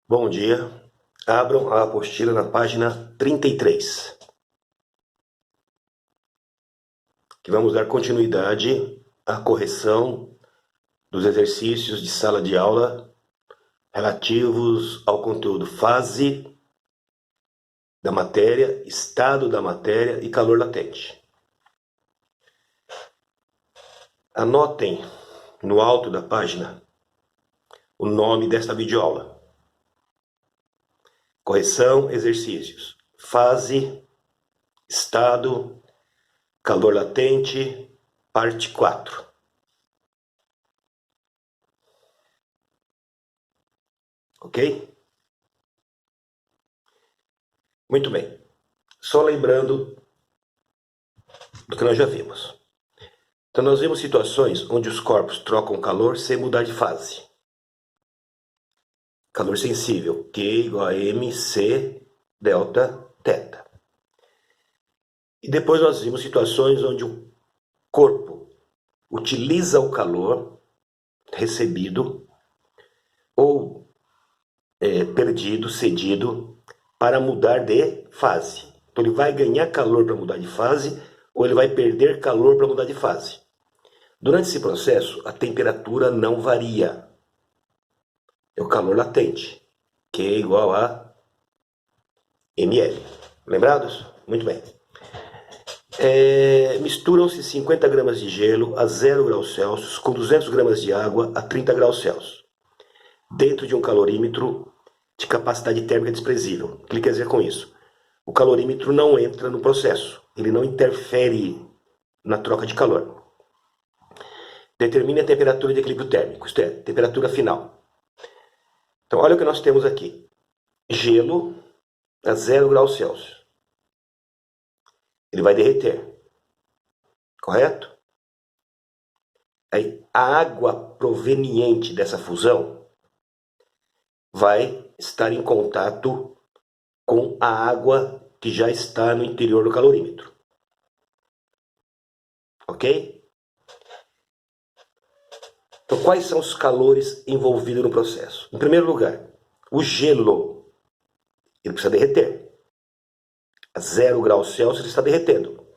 Bom dia. Abram a apostila na página 33. Que vamos dar continuidade à correção dos exercícios de sala de aula relativos ao conteúdo fase da matéria, estado da matéria e calor latente. Anotem no alto da página o nome desta videoaula. Correção, exercícios, fase, estado, calor latente, parte 4. Ok? Muito bem. Só lembrando do que nós já vimos. Então nós vimos situações onde os corpos trocam calor sem mudar de fase. Calor sensível, Q igual a mc delta θ. E depois nós vimos situações onde o corpo utiliza o calor recebido ou perdido, cedido, para mudar de fase. Então ele vai ganhar calor para mudar de fase ou ele vai perder calor para mudar de fase. Durante esse processo, a temperatura não varia. É o calor latente, que é igual a ml. Lembrados? Muito bem. Misturam-se 50 gramas de gelo a 0 graus Celsius com 200 gramas de água a 30 graus Celsius, dentro de um calorímetro de capacidade térmica desprezível. O que ele quer dizer com isso? O calorímetro não entra no processo, ele não interfere na troca de calor. Determine a temperatura de equilíbrio térmico, isto é, temperatura final. Então, olha o que nós temos aqui. Gelo a 0 graus Celsius. Ele vai derreter. Correto? Aí, a água proveniente dessa fusão vai estar em contato com a água que já está no interior do calorímetro. Ok? Então, quais são os calores envolvidos no processo? Em primeiro lugar, o gelo, ele precisa derreter. A 0 graus Celsius ele está derretendo.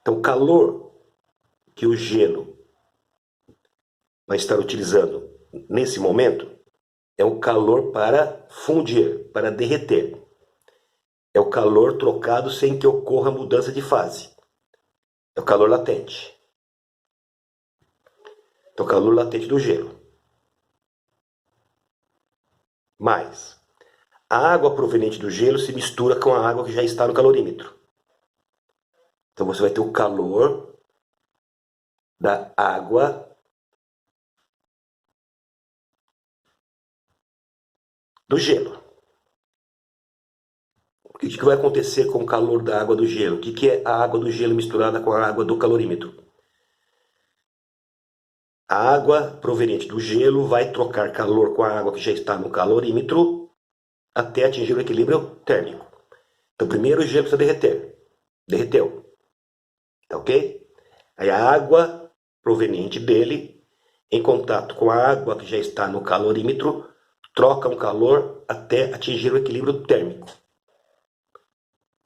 Então, o calor que o gelo vai estar utilizando nesse momento é o calor para fundir, para derreter. É o calor trocado sem que ocorra mudança de fase. É o calor latente. É o calor latente do gelo. Mas a água proveniente do gelo se mistura com a água que já está no calorímetro. Então você vai ter o calor da água do gelo. O que vai acontecer com o calor da água do gelo? O que é a água do gelo misturada com a água do calorímetro? A água proveniente do gelo vai trocar calor com a água que já está no calorímetro até atingir o equilíbrio térmico. Então primeiro o gelo precisa derreter. Derreteu. Tá ok? Aí a água proveniente dele, em contato com a água que já está no calorímetro, troca um calor até atingir o equilíbrio térmico.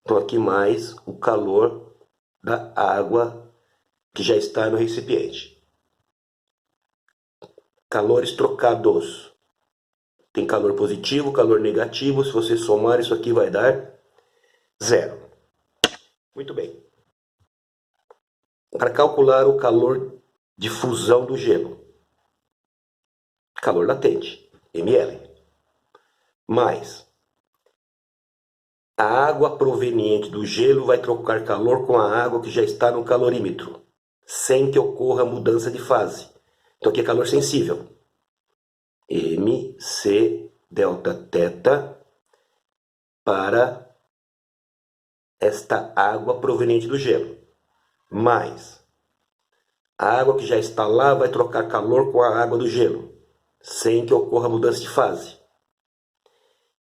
Então aqui mais o calor da água que já está no recipiente. Calores trocados. Tem calor positivo, calor negativo. Se você somar, isso aqui vai dar 0. Muito bem. Para calcular o calor de fusão do gelo. Calor latente, ml. Mais a água proveniente do gelo vai trocar calor com a água que já está no calorímetro, sem que ocorra mudança de fase. Então aqui é calor sensível. mc delta θ para esta água proveniente do gelo. Mais a água que já está lá vai trocar calor com a água do gelo, sem que ocorra mudança de fase.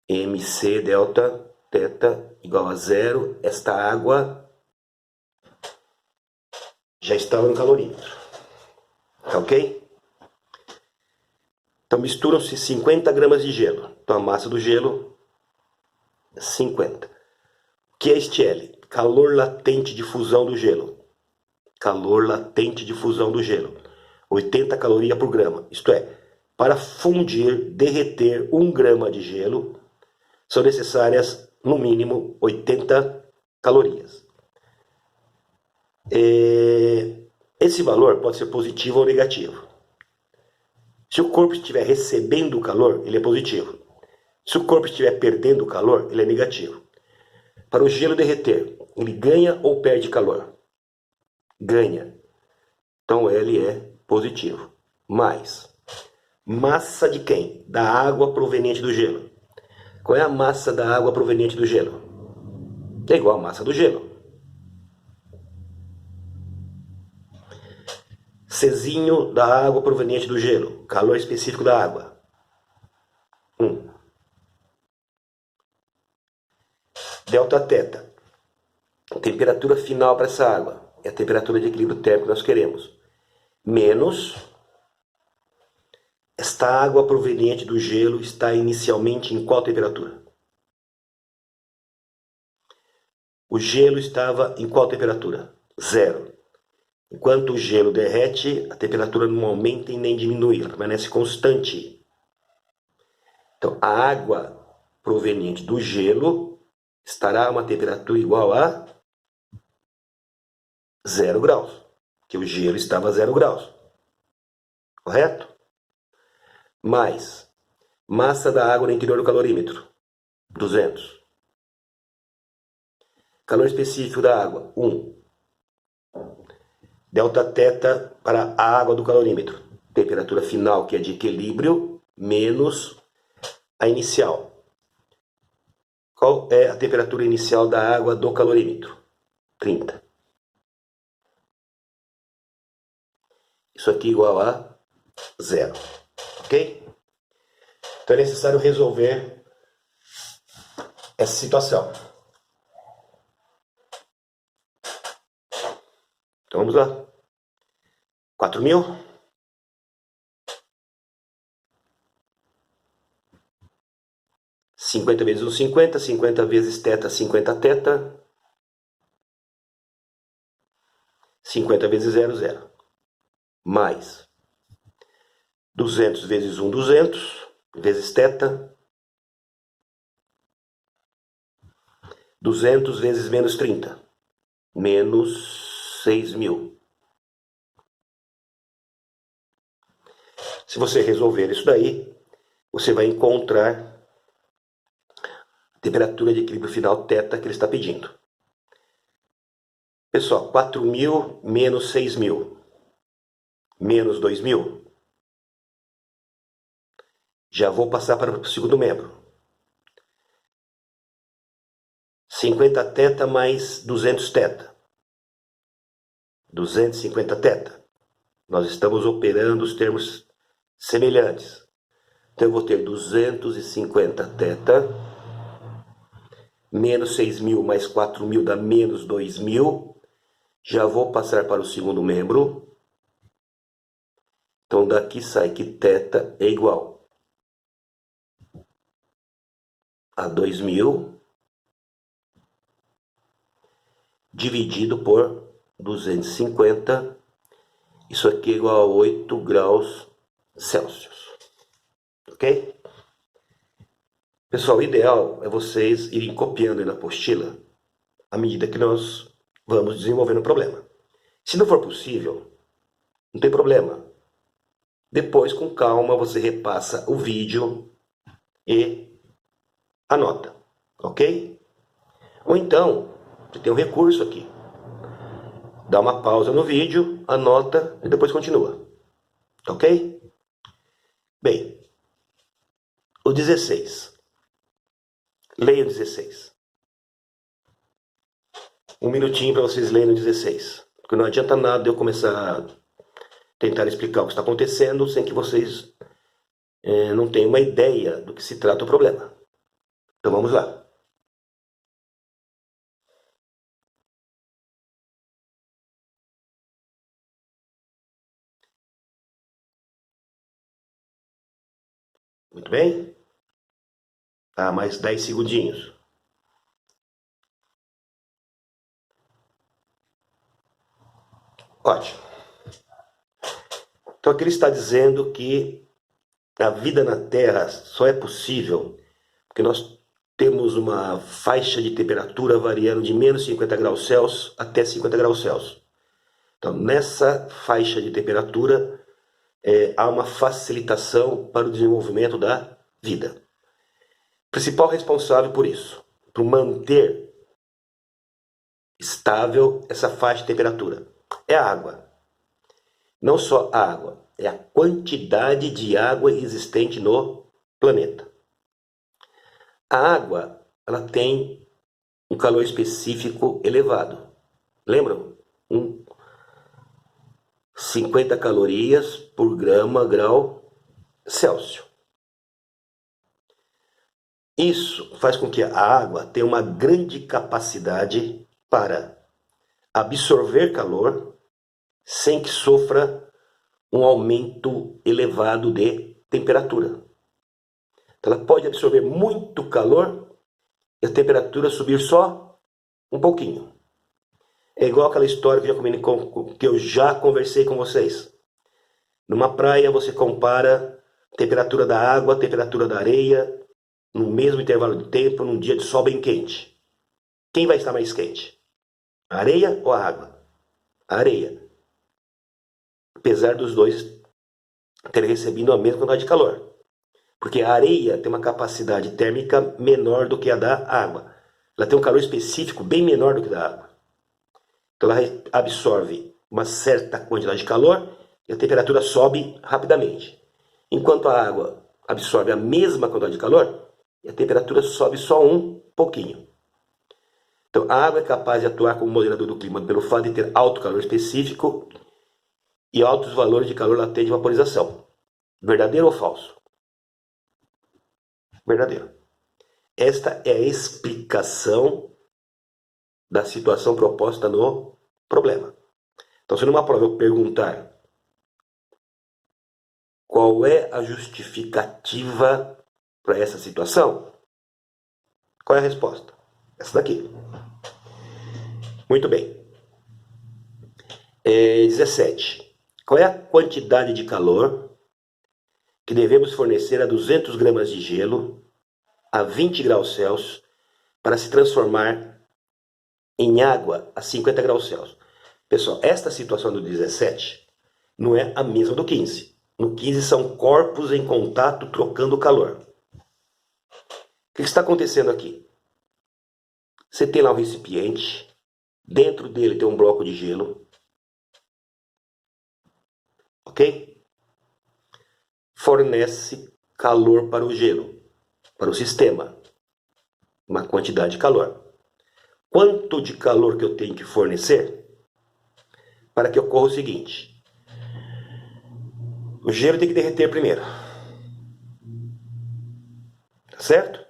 mc delta θ igual a 0. Esta água já estava no calorímetro. Tá ok? Então misturam-se 50 gramas de gelo. Então a massa do gelo, 50. O que é este L? Calor latente de fusão do gelo. Calor latente de fusão do gelo. 80 calorias por grama. Isto é, para fundir, derreter 1 grama de gelo, são necessárias, no mínimo, 80 calorias. Esse valor pode ser positivo ou negativo. Se o corpo estiver recebendo o calor, ele é positivo. Se o corpo estiver perdendo o calor, ele é negativo. Para o gelo derreter, ele ganha ou perde calor? Ganha. Então L é positivo. Mais. Massa de quem? Da água proveniente do gelo. Qual é a massa da água proveniente do gelo? É igual a massa do gelo. Czinho da água proveniente do gelo. Calor específico da água. 1. Delta teta. Temperatura final para essa água. É a temperatura de equilíbrio térmico que nós queremos. Menos. Esta água proveniente do gelo está inicialmente em qual temperatura? O gelo estava em qual temperatura? 0. Enquanto o gelo derrete, a temperatura não aumenta e nem diminui, ela permanece constante. Então, a água proveniente do gelo estará a uma temperatura igual a 0 graus, que o gelo estava a 0 graus. Correto? Mais massa da água no interior do calorímetro, 200. Calor específico da água, 1. Delta teta para a água do calorímetro. Temperatura final, que é de equilíbrio, menos a inicial. Qual é a temperatura inicial da água do calorímetro? 30. Isso aqui igual a 0. Ok? Então é necessário resolver essa situação. Então vamos lá. 4.000. 50 vezes 1, 50. 50 vezes teta, 50 teta. 50 vezes 0, 0. Mais 200 vezes 1, 200. Vezes teta. 200 vezes menos 30. Menos 6.000. Se você resolver isso daí, você vai encontrar a temperatura de equilíbrio final θ que ele está pedindo. Pessoal, 4.000 menos 6.000 menos 2.000. Já vou passar para o segundo membro. 50 θ mais 200 θ. 250 θ. Nós estamos operando os termos semelhantes. Então eu vou ter 250 θ menos 6.000 mais 4.000 dá menos 2.000. Já vou passar para o segundo membro. Então daqui sai que θ é igual a 2.000 dividido por 250. Isso aqui é igual a 8 graus Celsius. Ok? Pessoal, o ideal é vocês irem copiando aí na apostila à medida que nós vamos desenvolvendo o problema. Se não for possível, não tem problema. Depois, com calma, você repassa o vídeo e anota. Ok? Ou então, você tem um recurso aqui. Dá uma pausa no vídeo, anota e depois continua. Ok? Bem, o 16. Leia o 16. Um minutinho para vocês lerem o 16. Porque não adianta nada eu começar a tentar explicar o que está acontecendo sem que vocês não tenham uma ideia do que se trata o problema. Então vamos lá. Muito bem? Tá, mais 10 segundinhos. Ótimo. Então aqui ele está dizendo que a vida na Terra só é possível porque nós temos uma faixa de temperatura variando de menos 50 graus Celsius até 50 graus Celsius. Então, nessa faixa de temperatura, há uma facilitação para o desenvolvimento da vida. O principal responsável por isso, por manter estável essa faixa de temperatura, é a água. Não só a água, é a quantidade de água existente no planeta. A água, ela tem um calor específico elevado. Lembram? 50 calorias por grau Celsius. Isso faz com que a água tenha uma grande capacidade para absorver calor sem que sofra um aumento elevado de temperatura. Então ela pode absorver muito calor e a temperatura subir só um pouquinho. É igual aquela história que eu já conversei com vocês. Numa praia você compara a temperatura da água, a temperatura da areia, no mesmo intervalo de tempo, num dia de sol bem quente. Quem vai estar mais quente? A areia ou a água? A areia. Apesar dos dois terem recebido a mesma quantidade de calor. Porque a areia tem uma capacidade térmica menor do que a da água. Ela tem um calor específico bem menor do que a da água. Então ela absorve uma certa quantidade de calor e a temperatura sobe rapidamente. Enquanto a água absorve a mesma quantidade de calor e a temperatura sobe só um pouquinho. Então a água é capaz de atuar como moderador do clima pelo fato de ter alto calor específico e altos valores de calor latente de vaporização. Verdadeiro ou falso? Verdadeiro. Esta é a explicação da situação proposta no problema. Então, se numa prova eu perguntar qual é a justificativa para essa situação, qual é a resposta? Essa daqui. Muito bem. 17. Qual é a quantidade de calor que devemos fornecer a 200 gramas de gelo a 20 graus Celsius para se transformar em água a 50 graus Celsius? Pessoal, esta situação do 17 não é a mesma do 15. No 15 são corpos em contato trocando calor. O que está acontecendo aqui? Você tem lá um recipiente, dentro dele tem um bloco de gelo, ok? Fornece calor para o gelo, para o sistema, uma quantidade de calor. Quanto de calor que eu tenho que fornecer para que ocorra o seguinte? O gelo tem que derreter primeiro, certo?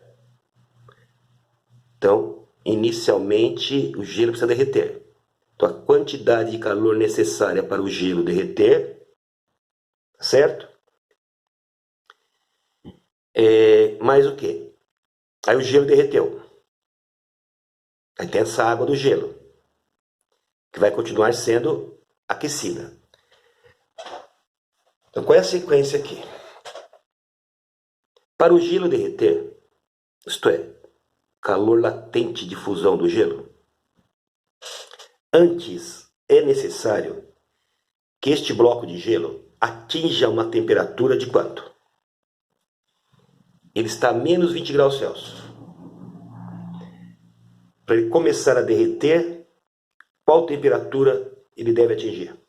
Então, inicialmente, o gelo precisa derreter. Então, a quantidade de calor necessária para o gelo derreter, certo? Mais o quê? Aí o gelo derreteu. Aí tem essa água do gelo, que vai continuar sendo aquecida. Então, qual é a sequência aqui? Para o gelo derreter, isto é, calor latente de fusão do gelo, antes é necessário que este bloco de gelo atinja uma temperatura de quanto? Ele está a menos 20 graus Celsius. Para ele começar a derreter, qual temperatura ele deve atingir?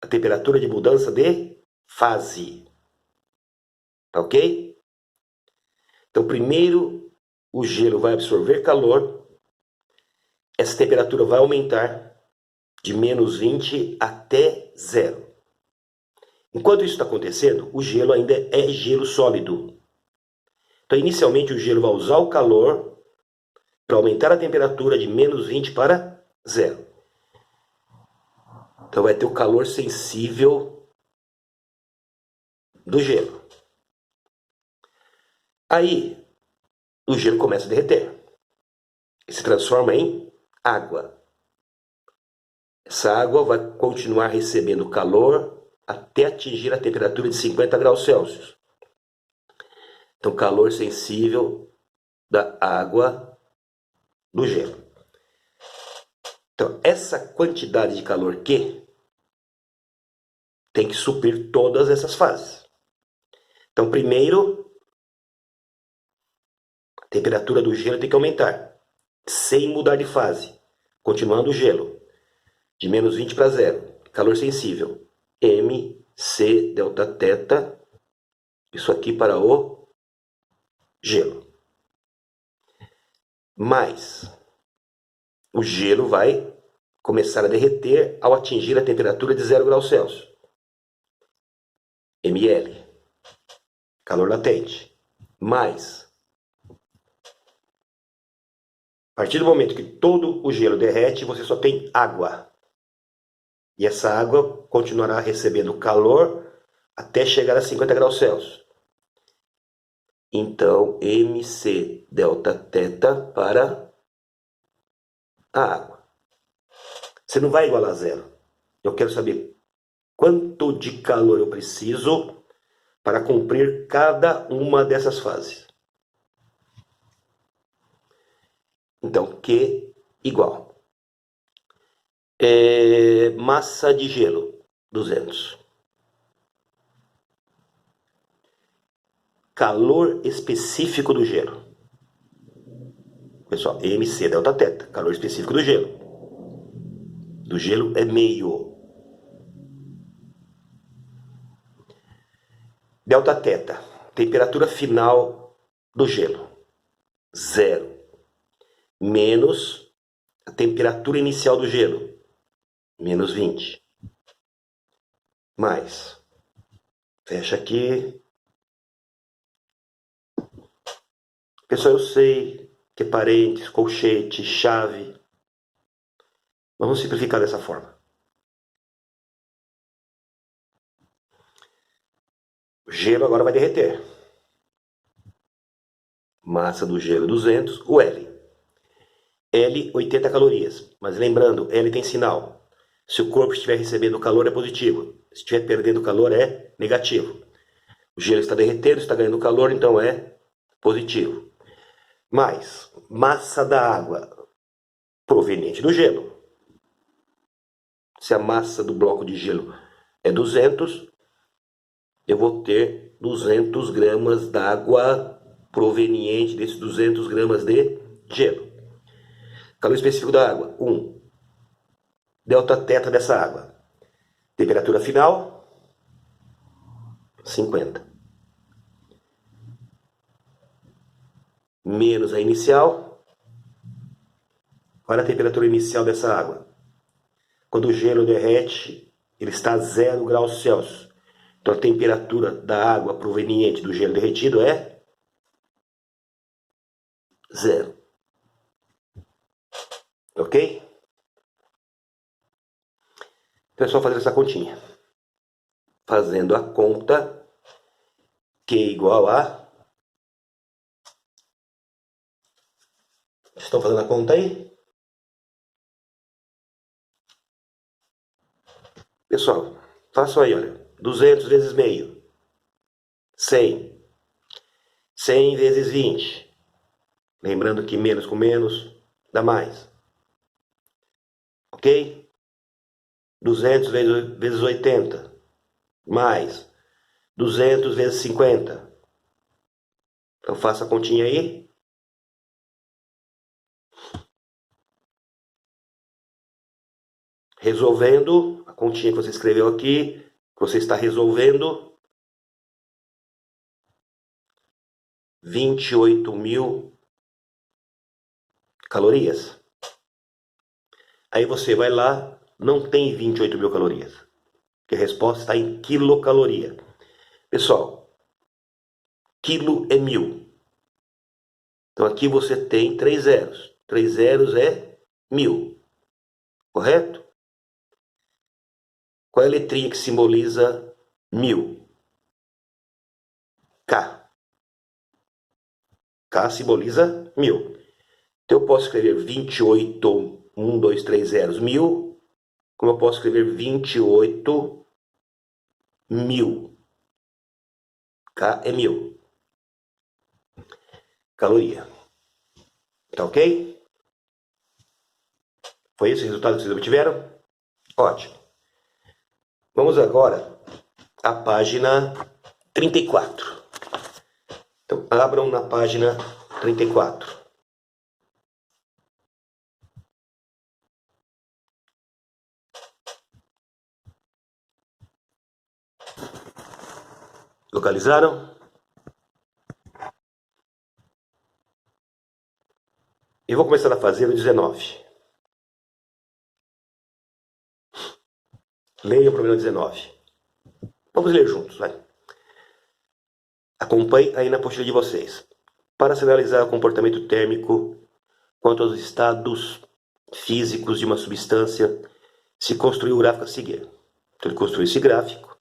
A temperatura de mudança de fase. Tá ok? Então, primeiro o gelo vai absorver calor, essa temperatura vai aumentar de menos 20 até zero. Enquanto isso está acontecendo, o gelo ainda é gelo sólido. Então, inicialmente, o gelo vai usar o calor para aumentar a temperatura de menos 20 para zero. Então, vai ter o calor sensível do gelo. Aí, o gelo começa a derreter e se transforma em água. Essa água vai continuar recebendo calor até atingir a temperatura de 50 graus Celsius. Então, calor sensível da água do gelo. Então, essa quantidade de calor Q tem que suprir todas essas fases. Então, primeiro, a temperatura do gelo tem que aumentar, sem mudar de fase, continuando o gelo, de menos 20 para zero, calor sensível, M, C, delta teta, isso aqui para o gelo. Mas o gelo vai começar a derreter ao atingir a temperatura de 0 graus Celsius. ml, calor latente. Mais, a partir do momento que todo o gelo derrete, você só tem água. E essa água continuará recebendo calor até chegar a 50 graus Celsius. Então, mc delta teta para a água. Você não vai igualar a zero. Eu quero saber quanto de calor eu preciso para cumprir cada uma dessas fases. Então, Q igual. Massa de gelo, 200. Calor específico do gelo. Pessoal, mc delta teta, calor específico do gelo. Do gelo é meio. Delta teta, temperatura final do gelo, 0. Menos a temperatura inicial do gelo, menos 20. Mais, fecha aqui. Pessoal, eu sei que é parênteses, colchete, chave. Vamos simplificar dessa forma. O gelo agora vai derreter. Massa do gelo 200, o L. L, 80 calorias. Mas lembrando, L tem sinal. Se o corpo estiver recebendo calor, é positivo. Se estiver perdendo calor, é negativo. O gelo está derretendo, está ganhando calor, então é positivo. Mais, massa da água proveniente do gelo. Se a massa do bloco de gelo é 200, eu vou ter 200 gramas d'água proveniente desses 200 gramas de gelo. Calor específico da água, 1. Delta teta dessa água. Temperatura final, 50. Menos a inicial. Olha a temperatura inicial dessa água. Quando o gelo derrete, ele está a 0 graus Celsius. Então a temperatura da água proveniente do gelo derretido é 0. Ok? Então é só fazer essa continha. Fazendo a conta, Q igual a... Estão fazendo a conta aí? Pessoal, façam aí, olha. 200 vezes meio. 100. 100 vezes 20. Lembrando que menos com menos dá mais. Ok? 200 vezes 80. Mais 200 vezes 50. Então faça a continha aí. Resolvendo a continha que você escreveu aqui, que você está resolvendo, 28.000 calorias. Aí você vai lá, não tem 28.000 calorias, porque a resposta está em quilocaloria. Pessoal, quilo é 1.000. Então aqui você tem 3 zeros. 3 zeros é 1.000. Correto? Qual é a letrinha que simboliza 1.000? K. K simboliza 1000. Então eu posso escrever 28, 1, 2, 3 zeros, 1000, como eu posso escrever 28 mil. K é 1000. Caloria. Tá ok? Foi esse o resultado que vocês obtiveram? Ótimo. Vamos agora à página 34. Então, abram na página 34. Localizaram? Eu vou começar a fazer o 19. Leia o problema 19. Vamos ler juntos, vai. Acompanhe aí na apostila de vocês. Para sinalizar o comportamento térmico quanto aos estados físicos de uma substância, se construiu o gráfico a seguir. Então ele construiu esse gráfico.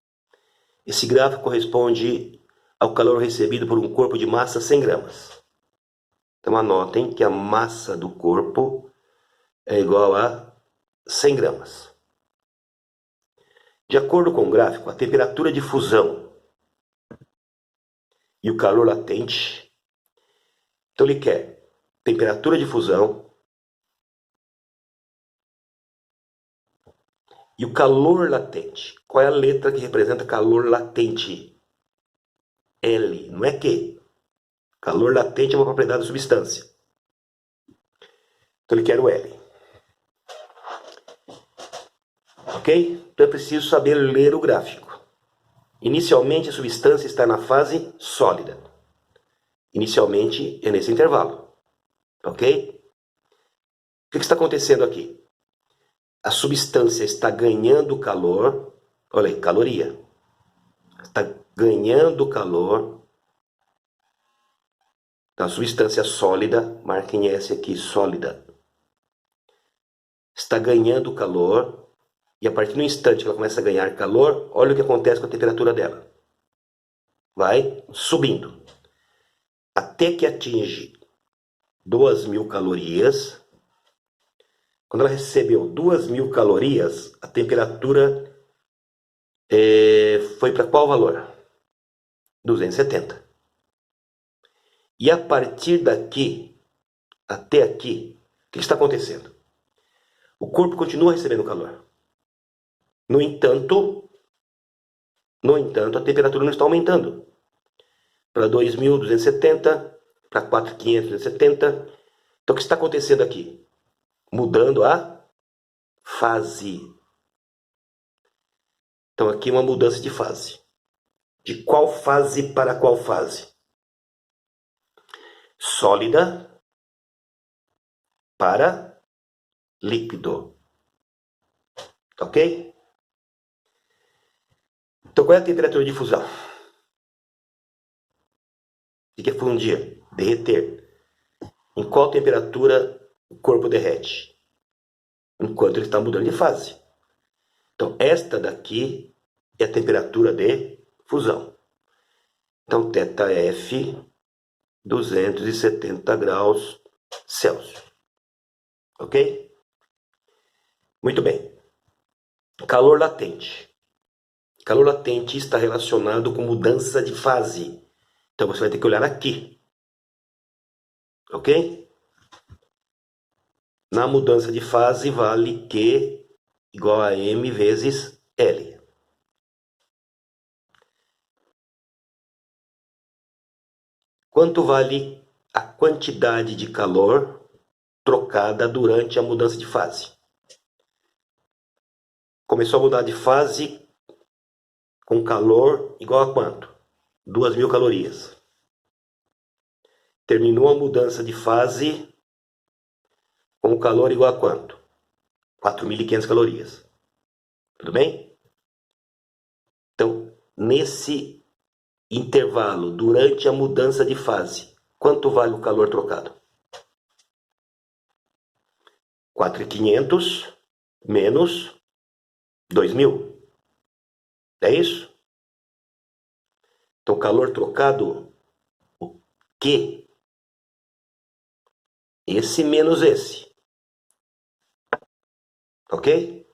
Esse gráfico corresponde ao calor recebido por um corpo de massa 100 gramas. Então anotem que a massa do corpo é igual a 100 gramas. De acordo com o gráfico, a temperatura de fusão e o calor latente. Então ele quer temperatura de fusão e o calor latente. Qual é a letra que representa calor latente? L, não é Q. Calor latente é uma propriedade da substância. Então ele quer o L. Ok? Então é preciso saber ler o gráfico. Inicialmente a substância está na fase sólida. Inicialmente é nesse intervalo. Ok? O que está acontecendo aqui? A substância está ganhando calor. Olha aí, caloria. Está ganhando calor. Então, a substância sólida, marquem S aqui, sólida. Está ganhando calor. E a partir do instante que ela começa a ganhar calor, olha o que acontece com a temperatura dela. Vai subindo. Até que atinge 2.000 calorias. Quando ela recebeu 2.000 calorias, a temperatura foi para qual valor? 270. E a partir daqui, até aqui, o que está acontecendo? O corpo continua recebendo calor. No entanto, a temperatura não está aumentando. Para 2.270, para 4.570. Então, o que está acontecendo aqui? Mudando a fase. Então, aqui uma mudança de fase. De qual fase para qual fase? Sólida para líquido. Ok? Então, qual é a temperatura de fusão? O que é fundir? Derreter. Em qual temperatura o corpo derrete? Enquanto ele está mudando de fase. Então, esta daqui é a temperatura de fusão. Então, θF, 270 graus Celsius. Ok? Muito bem. Calor latente. Calor latente está relacionado com mudança de fase. Então, você vai ter que olhar aqui. Ok? Na mudança de fase, vale Q igual a M vezes L. Quanto vale a quantidade de calor trocada durante a mudança de fase? Começou a mudar de fase com calor igual a quanto? 2.000 calorias. Terminou a mudança de fase com calor igual a quanto? 4.500 calorias. Tudo bem? Então, nesse intervalo, durante a mudança de fase, quanto vale o calor trocado? 4.500 menos 2.000. É isso? Então, calor trocado, o Q esse menos esse. Ok?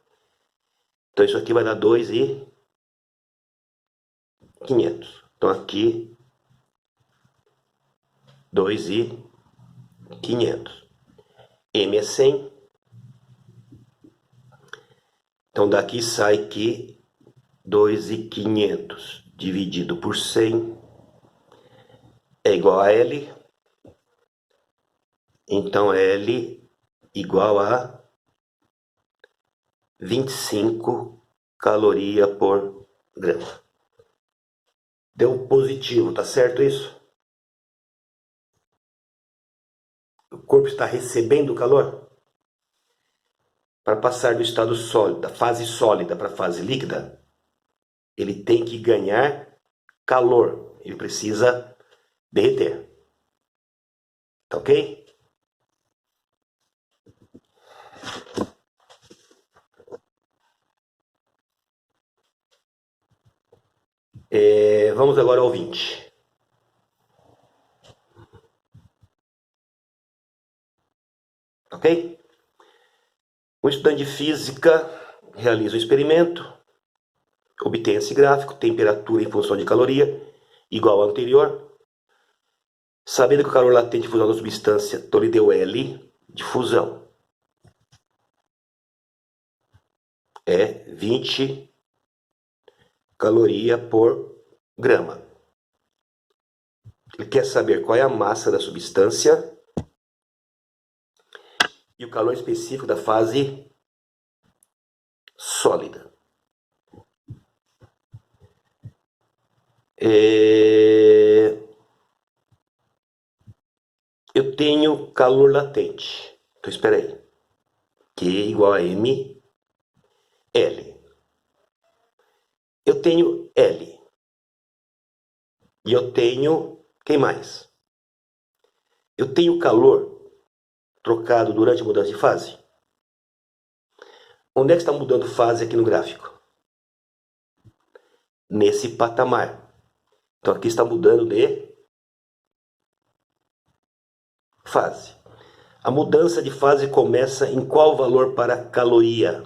Então isso aqui vai dar 2.500. Então aqui 2.500. M é 100. Então daqui sai que 2.500 dividido por 100 é igual a L. Então L igual a 25 caloria por grama. Deu positivo, tá certo isso? O corpo está recebendo calor? Para passar do estado sólido, da fase sólida para a fase líquida, ele tem que ganhar calor. Ele precisa derreter. Tá ok? Vamos agora ao 20. Ok? Um estudante de física realiza um experimento, obtém esse gráfico, temperatura em função de caloria, igual ao anterior. Sabendo que o calor latente de fusão da substância, então ele deu L de fusão. É 20 caloria por grama. Ele quer saber qual é a massa da substância e o calor específico da fase sólida. Eu tenho calor latente. Então espera aí. Q igual a M L. Eu tenho L. E eu tenho... Quem mais? Eu tenho calor trocado durante a mudança de fase. Onde é que está mudando fase aqui no gráfico? Nesse patamar. Então aqui está mudando de fase. A mudança de fase começa em qual valor para caloria?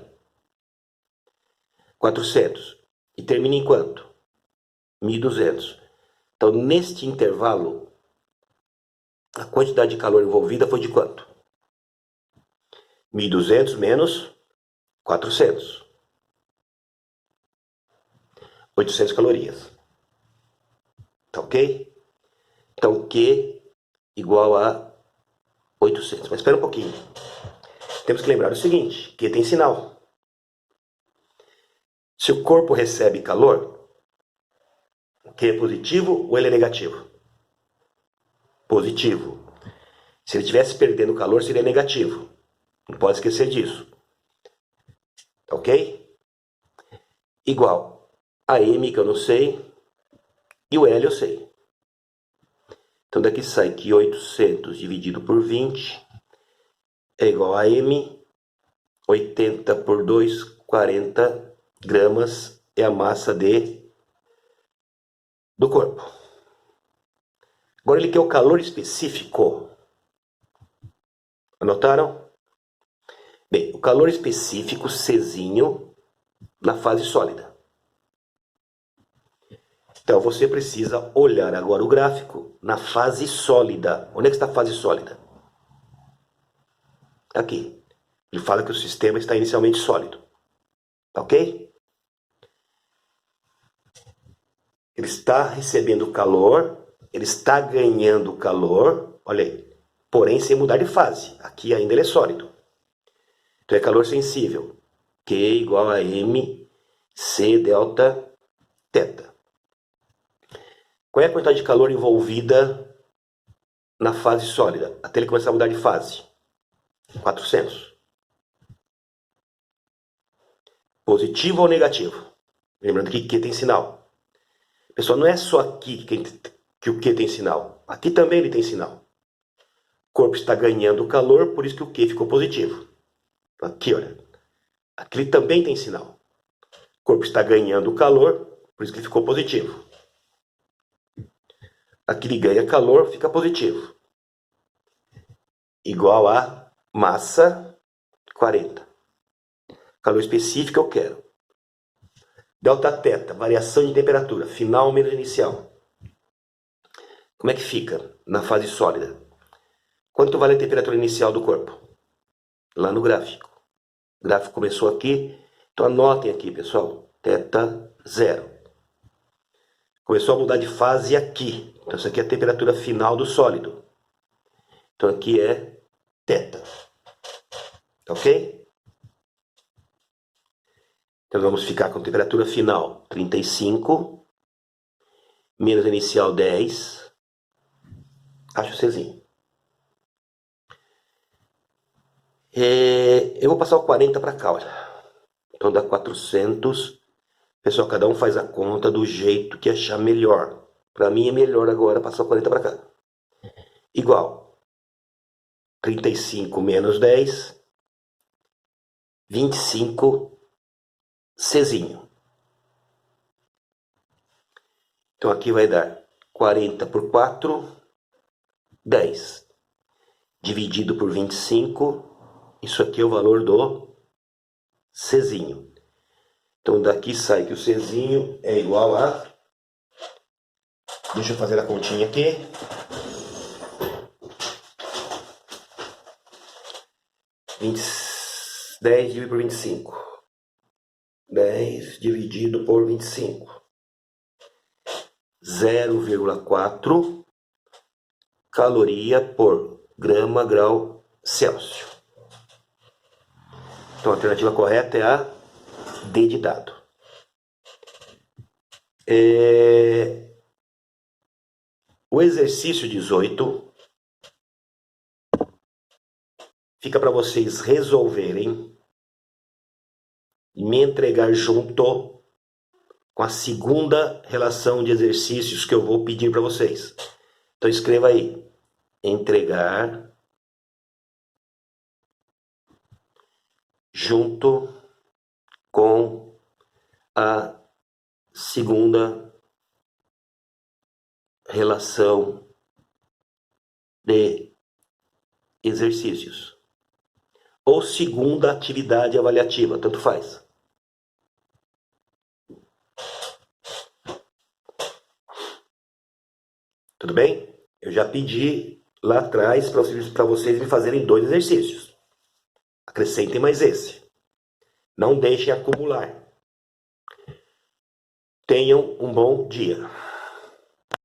400. E termina em quanto? 1.200. Então, neste intervalo, a quantidade de calor envolvida foi de quanto? 1.200 menos 400. 800 calorias. Tá ok? Então, Q igual a 800. Mas espera um pouquinho. Temos que lembrar o seguinte, Q tem sinal. Se o corpo recebe calor, o Q é positivo ou ele é negativo? Positivo. Se ele estivesse perdendo calor, seria negativo. Não pode esquecer disso. Tá ok? Igual a M, que eu não sei, e o L eu sei. Então daqui sai que 800 dividido por 20 é igual a M. 80 por 2, 40 gramas é a massa do corpo. Agora ele quer o calor específico. Anotaram? Bem, o calor específico, Czinho, na fase sólida. Então você precisa olhar agora o gráfico na fase sólida. Onde é que está a fase sólida? Aqui. Ele fala que o sistema está inicialmente sólido. Ok? Ele está recebendo calor, ele está ganhando calor, olha aí, porém sem mudar de fase. Aqui ainda ele é sólido. Então é calor sensível. Q igual a M C delta θ. Qual é a quantidade de calor envolvida na fase sólida, até ele começar a mudar de fase? 400. Positivo ou negativo? Lembrando que Q tem sinal. Pessoal, não é só aqui que o Q tem sinal. Aqui também ele tem sinal. O corpo está ganhando calor, por isso que o Q ficou positivo. Aqui, olha. Aqui ele também tem sinal. O corpo está ganhando calor, por isso que ele ficou positivo. Aqui ele ganha calor, fica positivo. igual a massa 40. Calor específico eu quero. Delta θ, variação de temperatura, final menos inicial. Como é que fica na fase sólida? Quanto vale a temperatura inicial do corpo? Lá no gráfico. O gráfico começou aqui, então anotem aqui, pessoal. θ 0. Começou a mudar de fase aqui. Então isso aqui é a temperatura final do sólido. Então aqui é θ. Ok? Então vamos ficar com temperatura final 35, menos inicial 10. Acho o Czinho. Eu vou passar o 40 para cá, olha. Então dá 400. Pessoal, cada um faz a conta do jeito que achar melhor. Para mim é melhor agora passar o 40 para cá. Igual 35 menos 10, 25 Czinho. Então aqui vai dar 40 por 4, 10. Dividido por 25, isso aqui é o valor do Czinho. Então daqui sai que o Czinho é igual a... Deixa eu fazer a continha aqui. $10 dividido por 25. 10 dividido por 25. 0,4 caloria por grama grau Celsius. Então a alternativa correta é a D de dado. O exercício 18 fica para vocês resolverem e me entregar junto com a segunda relação de exercícios que eu vou pedir para vocês. Então escreva aí, entregar junto com a segunda relação de exercícios. Ou segunda atividade avaliativa, tanto faz. Tudo bem? Eu já pedi lá atrás para vocês me fazerem 2 exercícios. Acrescentem mais esse. Não deixem acumular. Tenham um bom dia.